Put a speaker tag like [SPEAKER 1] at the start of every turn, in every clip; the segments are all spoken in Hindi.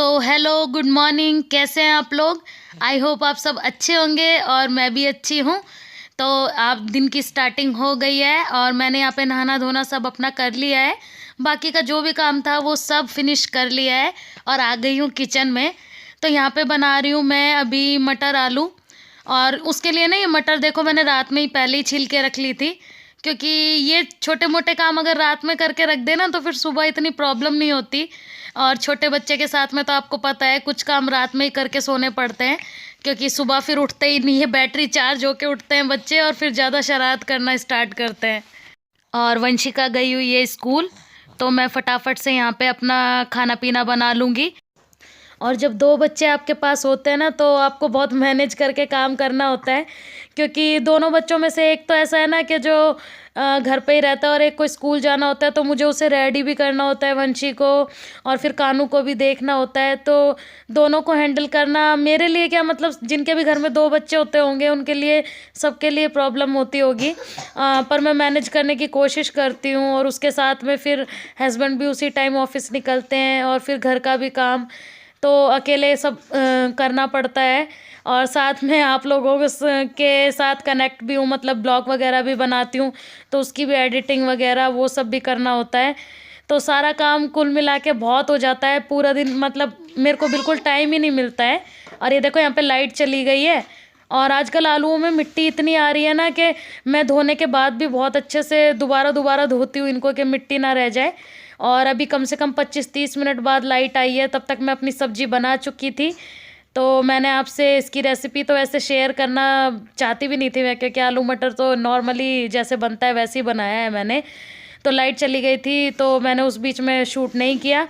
[SPEAKER 1] सो हेलो गुड मॉर्निंग, कैसे हैं आप लोग। आई होप आप सब अच्छे होंगे और मैं भी अच्छी हूँ। तो आप दिन की स्टार्टिंग हो गई है और मैंने यहाँ पे नहाना धोना सब अपना कर लिया है। बाकी का जो भी काम था वो सब फिनिश कर लिया है और आ गई हूँ किचन में। तो यहाँ पे बना रही हूँ मैं अभी मटर आलू। और उसके लिए ना ये मटर देखो मैंने रात में ही पहले ही छील के रख ली थी, क्योंकि ये छोटे मोटे काम अगर रात में करके रख देना तो फिर सुबह इतनी प्रॉब्लम नहीं होती। और छोटे बच्चे के साथ में तो आपको पता है कुछ काम रात में ही करके सोने पड़ते हैं, क्योंकि सुबह फिर उठते ही नहीं है, बैटरी चार्ज होके उठते हैं बच्चे और फिर ज़्यादा शरारत करना स्टार्ट करते हैं। और वंशिका गई हुई है स्कूल, तो मैं फटाफट से यहाँ पे अपना खाना पीना बना लूँगी। और जब दो बच्चे आपके पास होते हैं ना तो आपको बहुत मैनेज करके काम करना होता है, क्योंकि दोनों बच्चों में से एक तो ऐसा है ना कि जो घर पे ही रहता है और एक को स्कूल जाना होता है, तो मुझे उसे रेडी भी करना होता है वंशी को, और फिर कानू को भी देखना होता है। तो दोनों को हैंडल करना मेरे लिए क्या मतलब जिनके भी घर में दो बच्चे होते होंगे उनके लिए सबके लिए प्रॉब्लम होती होगी, पर मैं मैनेज करने की कोशिश करती हूँ। और उसके साथ में फिर हस्बैंड भी उसी टाइम ऑफिस निकलते हैं और फिर घर का भी काम तो अकेले सब करना पड़ता है। और साथ में आप लोगों के साथ कनेक्ट भी हूँ, मतलब ब्लॉग वगैरह भी बनाती हूँ तो उसकी भी एडिटिंग वगैरह वो सब भी करना होता है। तो सारा काम कुल मिला के बहुत हो जाता है पूरा दिन, मतलब मेरे को बिल्कुल टाइम ही नहीं मिलता है। और ये देखो यहाँ पे लाइट चली गई है। और आजकल आलूओं में मिट्टी इतनी आ रही है ना कि मैं धोने के बाद भी बहुत अच्छे से दोबारा दोबारा धोती हूँ इनको कि मिट्टी ना रह जाए। और अभी कम से कम 25-30 मिनट बाद लाइट आई है, तब तक मैं अपनी सब्ज़ी बना चुकी थी। तो मैंने आपसे इसकी रेसिपी तो वैसे शेयर करना चाहती भी नहीं थी मैं, क्योंकि आलू मटर तो नॉर्मली जैसे बनता है वैसे ही बनाया है मैंने। तो लाइट चली गई थी तो मैंने उस बीच में शूट नहीं किया।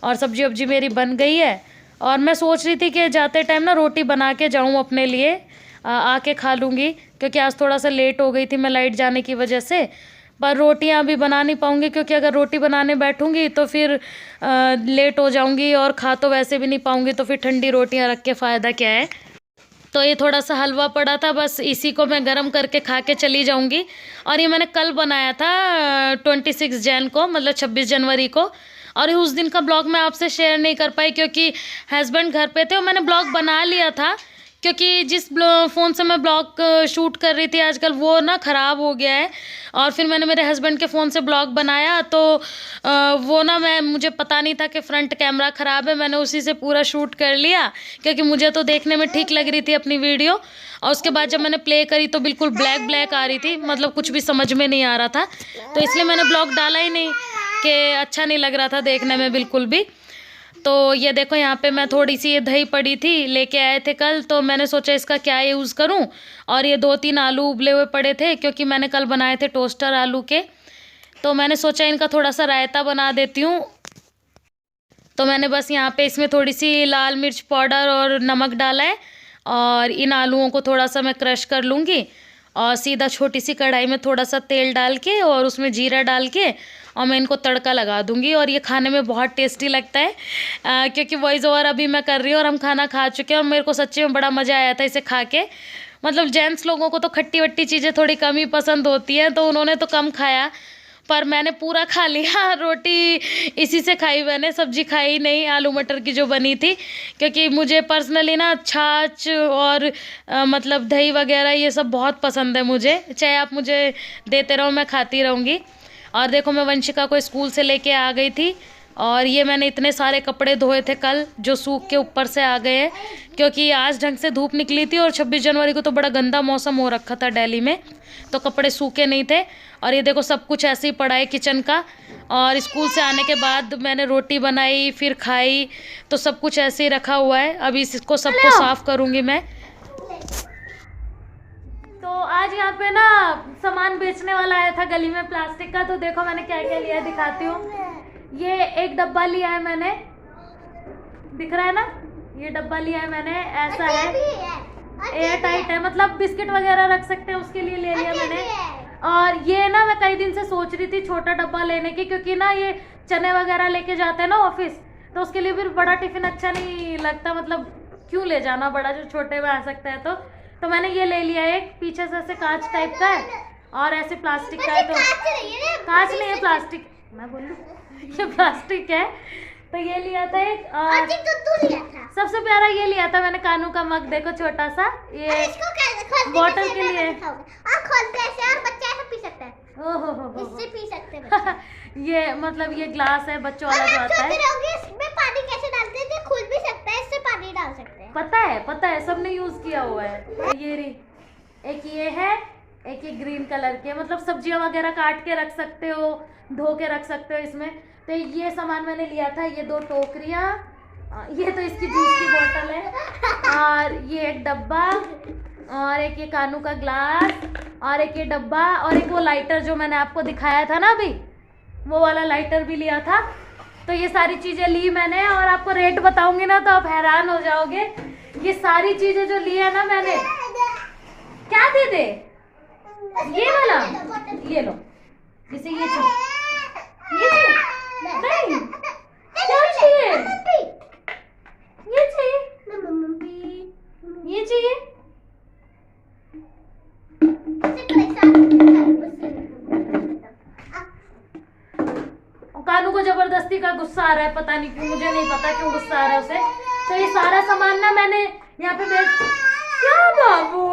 [SPEAKER 1] और सब्जी वब्जी मेरी बन गई है और मैं सोच रही थी कि जाते टाइम ना रोटी बना के जाऊँ अपने लिए, आके खा लूँगी, क्योंकि आज थोड़ा सा लेट हो गई थी मैं लाइट जाने की वजह से। पर रोटियां अभी बना नहीं पाऊँगी, क्योंकि अगर रोटी बनाने बैठूँगी तो फिर लेट हो जाऊँगी और खा तो वैसे भी नहीं पाऊँगी, तो फिर ठंडी रोटियां रख के फ़ायदा क्या है। तो ये थोड़ा सा हलवा पड़ा था, बस इसी को मैं गरम करके खा के चली जाऊँगी। और ये मैंने कल बनाया था 26 जैन को, मतलब 26 जनवरी को। और उस दिन का ब्लॉग मैं आपसे शेयर नहीं कर पाई क्योंकि हस्बैंड घर पे थे। और मैंने ब्लॉग बना लिया था, क्योंकि जिस फ़ोन से मैं ब्लॉग शूट कर रही थी आजकल वो ना ख़राब हो गया है। और फिर मैंने मेरे हस्बैंड के फ़ोन से ब्लॉग बनाया तो वो ना मुझे पता नहीं था कि फ्रंट कैमरा ख़राब है, मैंने उसी से पूरा शूट कर लिया, क्योंकि मुझे तो देखने में ठीक लग रही थी अपनी वीडियो। और उसके बाद जब मैंने प्ले करी तो बिल्कुल ब्लैक ब्लैक आ रही थी, मतलब कुछ भी समझ में नहीं आ रहा था। तो इसलिए मैंने ब्लॉग डाला ही नहीं, कि अच्छा नहीं लग रहा था देखने में बिल्कुल भी। तो ये देखो यहाँ पे मैं थोड़ी सी ये दही पड़ी थी, लेके आए थे कल, तो मैंने सोचा इसका क्या यूज़ करूँ। और ये 2-3 आलू उबले हुए पड़े थे, क्योंकि मैंने कल बनाए थे टोस्टर आलू के, तो मैंने सोचा इनका थोड़ा सा रायता बना देती हूँ। तो मैंने बस यहाँ पे इसमें थोड़ी सी लाल मिर्च पाउडर और नमक डाला है। और इन आलूओं को थोड़ा सा मैं क्रश कर लूँगी और सीधा छोटी सी कढ़ाई में थोड़ा सा तेल डाल के और उसमें जीरा डाल के और मैं इनको तड़का लगा दूँगी। और ये खाने में बहुत टेस्टी लगता है, क्योंकि वॉइस ओवर अभी मैं कर रही हूँ और हम खाना खा चुके हैं और मेरे को सच्ची में बड़ा मज़ा आया था इसे खा के। मतलब जेंट्स लोगों को तो खट्टी वट्टी चीज़ें थोड़ी कम ही पसंद होती हैं, तो उन्होंने तो कम खाया, पर मैंने पूरा खा लिया। रोटी इसी से खाई मैंने, सब्जी खाई नहीं आलू मटर की जो बनी थी, क्योंकि मुझे पर्सनली ना छाछ और मतलब दही वगैरह ये सब बहुत पसंद है मुझे, चाहे आप मुझे देते रहो मैं खाती रहूँगी। और देखो मैं वंशिका को स्कूल से लेके आ गई थी और ये मैंने इतने सारे कपड़े धोए थे कल जो सूख के ऊपर से आ गए हैं, क्योंकि आज ढंग से धूप निकली थी और 26 जनवरी को तो बड़ा गंदा मौसम हो रखा था दिल्ली में, तो कपड़े सूखे नहीं थे। और ये देखो सब कुछ ऐसे ही पड़ा है किचन का। और स्कूल से आने के बाद मैंने रोटी बनाई फिर खाई, तो सब कुछ ऐसे ही रखा हुआ है, अभी इसको सबको साफ़ करूँगी मैं। तो आज यहाँ पे ना सामान बेचने वाला आया था गली में प्लास्टिक का, तो देखो मैंने क्या क्या लिया है दिखाती हूँ। ये एक डब्बा लिया है मैंने, दिख रहा है ना, ये डब्बा लिया है मैंने, ऐसा है एयर टाइट है, मतलब बिस्किट वगैरह रख सकते हैं उसके लिए ले लिया मैंने। और ये ना मैं कई दिन से सोच रही थी छोटा डब्बा लेने की, क्योंकि ना ये चने वगैरह लेके जाते हैं ना ऑफिस, तो उसके लिए फिर बड़ा टिफिन अच्छा नहीं लगता, मतलब क्यों ले जाना बड़ा, जो छोटे में आ सकता है। तो मैंने ये ले लिया, एक पीछे से ऐसे कांच टाइप का है और ऐसे प्लास्टिक का है, तो कांच नहीं है प्लास्टिक, मैं बोलूँ ये प्लास्टिक है। तो ये लिया था एक
[SPEAKER 2] और दुद्धू लिया था।
[SPEAKER 1] सबसे प्यारा ये लिया था मैंने कानू का मग, देखो छोटा सा, ये
[SPEAKER 2] इसको खोल
[SPEAKER 1] बॉटल के लिए
[SPEAKER 2] और खोलते ऐसे और बच्चा ऐसे पी सकता है।
[SPEAKER 1] ओहो
[SPEAKER 2] इससे पी सकते हैं बच्चे।
[SPEAKER 1] ये मतलब ये ग्लास है बच्चों वाला जो आता है।
[SPEAKER 2] इसमें पानी कैसे डालते हैं? खुल भी सकता है, इससे पानी डाल सकते हैं।
[SPEAKER 1] पता है सबने यूज किया हुआ है। ये री एक ये है, एक ये ग्रीन कलर के, मतलब सब्जियां वगैरह काट के रख सकते हो, धो के रख सकते हो इसमें। तो ये सामान मैंने लिया था, ये 2 टोकरियाँ, ये तो इसकी जूस की बोतल है, और ये एक डब्बा, और एक ये कानू का ग्लास, और एक ये डब्बा, और एक वो लाइटर जो मैंने आपको दिखाया था ना अभी, वो वाला लाइटर भी लिया था। तो ये सारी चीज़ें ली मैंने, और आपको रेट बताऊंगी ना तो आप हैरान हो जाओगे। ये सारी चीज़ें जो ली है ना मैंने, क्या दे दे, ये वाला, ये लो, इसे ये चाहिए, नहीं क्या चाहिए, ये चाहिए, ये चाहिए, कानू को जबरदस्ती का गुस्सा आ रहा है, पता नहीं क्यों, मुझे नहीं पता क्यों गुस्सा आ रहा है उसे। तो ये सारा सामान ना मैंने यहाँ पे क्या बाबू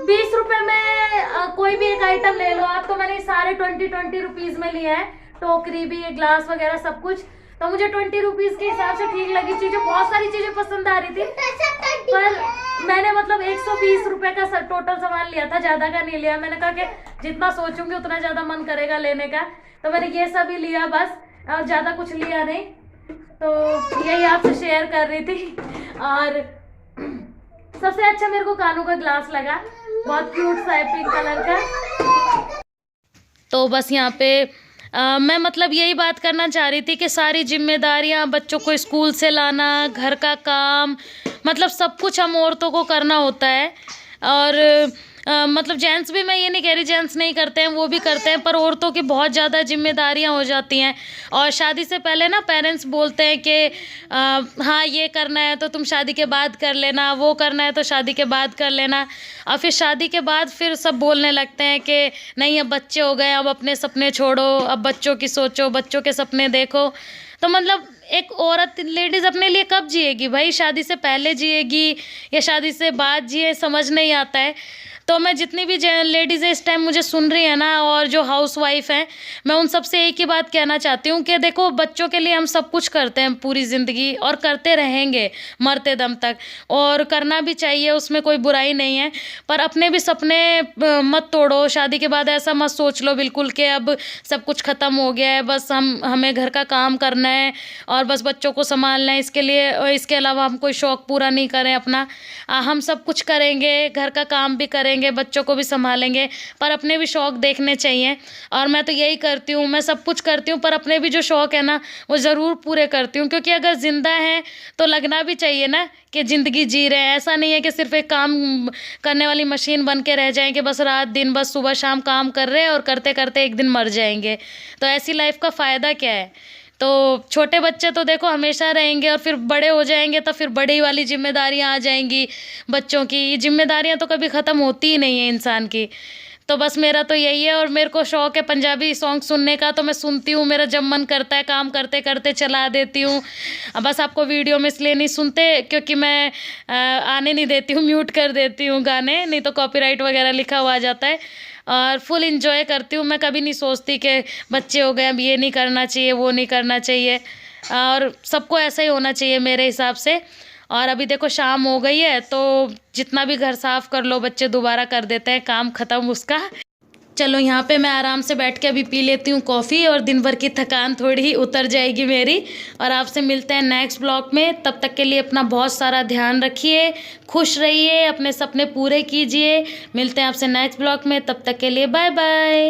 [SPEAKER 1] 20 रुपए में कोई भी एक आइटम ले लो आप। तो मैंने सारे 20 रुपीज में लिया है, टोकरी भी, ये ग्लास वगैरह सब कुछ। तो मुझे 20 रुपीज के हिसाब से ठीक लगी चीजें, बहुत सारी चीजें पसंद आ रही थी, पर मैंने मतलब 120 रुपए का टोटल सामान लिया था, ज्यादा का नहीं लिया। मैंने कहा कि जितना सोचूंगी उतना ज्यादा मन करेगा लेने का, तो मैंने ये सब ही लिया बस, और ज्यादा कुछ लिया नहीं। तो यही आपसे शेयर कर रही थी। और सबसे अच्छा मेरे को कानू का ग्लास लगा, बहुत क्यूट सा है, पिंक कलर का। तो बस यहाँ पे मैं मतलब यही बात करना चाह रही थी कि सारी जिम्मेदारियाँ, बच्चों को स्कूल से लाना, घर का काम, मतलब सब कुछ हम औरतों को करना होता है। और मतलब जेंट्स भी, मैं ये नहीं कह रही जेंट्स नहीं करते हैं, वो भी करते हैं, पर औरतों की बहुत ज़्यादा जिम्मेदारियां हो जाती हैं। और शादी से पहले ना पेरेंट्स बोलते हैं कि हाँ ये करना है तो तुम शादी के बाद कर लेना, वो करना है तो शादी के बाद कर लेना। और फिर शादी के बाद फिर सब बोलने लगते हैं कि नहीं अब बच्चे हो गए, अब अपने सपने छोड़ो, अब बच्चों की सोचो, बच्चों के सपने देखो। तो मतलब एक औरत, लेडीज़ अपने लिए कब जिएगी भाई? शादी से पहले जिएगी या शादी से बाद जिए, समझ नहीं आता है। तो मैं जितनी भी लेडीज़ इस टाइम मुझे सुन रही है ना, और जो हाउस वाइफ हैं, मैं उन सब से एक ही बात कहना चाहती हूँ कि देखो बच्चों के लिए हम सब कुछ करते हैं पूरी ज़िंदगी, और करते रहेंगे मरते दम तक, और करना भी चाहिए, उसमें कोई बुराई नहीं है। पर अपने भी सपने मत तोड़ो। शादी के बाद ऐसा मत सोच लो बिल्कुल कि अब सब कुछ ख़त्म हो गया है, बस हमें घर का काम करना है और बस बच्चों को संभालना है, इसके लिए और इसके अलावा हम कोई शौक़ पूरा नहीं करें अपना। हम सब कुछ करेंगे, घर का काम भी करेंगे, बच्चों को भी संभालेंगे, पर अपने भी शौक़ देखने चाहिए। और मैं तो यही करती हूँ, मैं सब कुछ करती हूँ, पर अपने भी जो शौक़ है ना वो ज़रूर पूरे करती हूँ, क्योंकि अगर ज़िंदा हैं तो लगना भी चाहिए ना कि ज़िंदगी जी रहे हैं। ऐसा नहीं है कि सिर्फ एक काम करने वाली मशीन बन के रह जाएं कि बस रात दिन बस सुबह शाम काम कर रहे हैं और करते करते एक दिन मर जाएंगे। तो ऐसी लाइफ का फ़ायदा क्या है? तो छोटे बच्चे तो देखो हमेशा रहेंगे, और फिर बड़े हो जाएंगे तो फिर बड़ी वाली जिम्मेदारियां आ जाएंगी बच्चों की। ये जिम्मेदारियां तो कभी ख़त्म होती ही नहीं है इंसान की। तो बस मेरा तो यही है। और मेरे को शौक़ है पंजाबी सॉन्ग सुनने का, तो मैं सुनती हूँ, मेरा जब मन करता है काम करते करते चला देती हूँ। बस आपको वीडियो में इसलिए नहीं सुनते क्योंकि मैं आने नहीं देती हूँ, म्यूट कर देती हूँ गाने, नहीं तो कॉपीराइट वगैरह लिखा हुआ आ जाता है। और फुल इंजॉय करती हूँ मैं, कभी नहीं सोचती कि बच्चे हो गए अब ये नहीं करना चाहिए, वो नहीं करना चाहिए। और सबको ऐसा ही होना चाहिए मेरे हिसाब से। और अभी देखो शाम हो गई है, तो जितना भी घर साफ़ कर लो बच्चे दोबारा कर देते हैं, काम ख़त्म उसका। चलो यहाँ पे मैं आराम से बैठ के अभी पी लेती हूँ कॉफ़ी, और दिन भर की थकान थोड़ी ही उतर जाएगी मेरी। और आपसे मिलते हैं नेक्स्ट ब्लॉग में। तब तक के लिए अपना बहुत सारा ध्यान रखिए, खुश रहिए, अपने सपने पूरे कीजिए। मिलते हैं आपसे नेक्स्ट ब्लॉग में, तब तक के लिए बाय बाय।